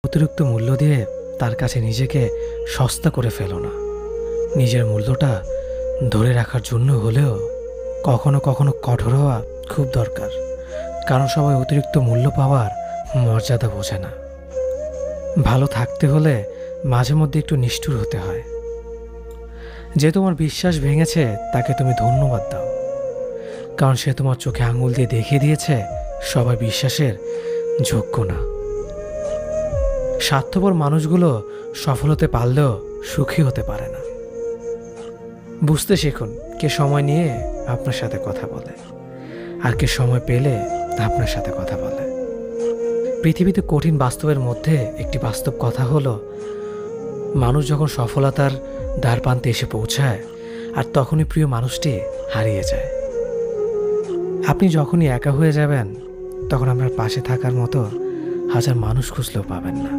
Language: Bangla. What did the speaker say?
অতিরিক্ত মূল্য দিয়ে তার কাছে নিজেকে সস্তা করে ফেলো না। নিজের মূল্যটা ধরে রাখার জন্য হলেও কখনো কখনো কঠোর হওয়া খুব দরকার, কারণ সবাই অতিরিক্ত মূল্য পাওয়ার মর্যাদা বোঝে না। ভালো থাকতে হলে মাঝে মধ্যে একটু নিষ্ঠুর হতে হয়। যে তোমার বিশ্বাস ভেঙেছে তাকে তুমি ধন্যবাদ দাও, কারণ সে তোমার চোখে আঙুল দিয়ে দেখিয়ে দিয়েছে সবাই বিশ্বাসের যোগ্য না। স্বার্থপর মানুষগুলো সফল হতে পারলেও সুখী হতে পারে না। বুঝতে শিখুন কে সময় নিয়ে আপনার সাথে কথা বলে আর কে সময় পেলে আপনার সাথে কথা বলে। পৃথিবীতে কঠিন বাস্তবের মধ্যে একটি বাস্তব কথা হলো, মানুষ যখন সফলতার দ্বারপ্রান্তে এসে পৌঁছায় আর তখনই প্রিয় মানুষটি হারিয়ে যায়। আপনি যখনই একা হয়ে যাবেন তখন আপনার পাশে থাকার মতো হাজার মানুষ খুঁজলেও পাবেন না।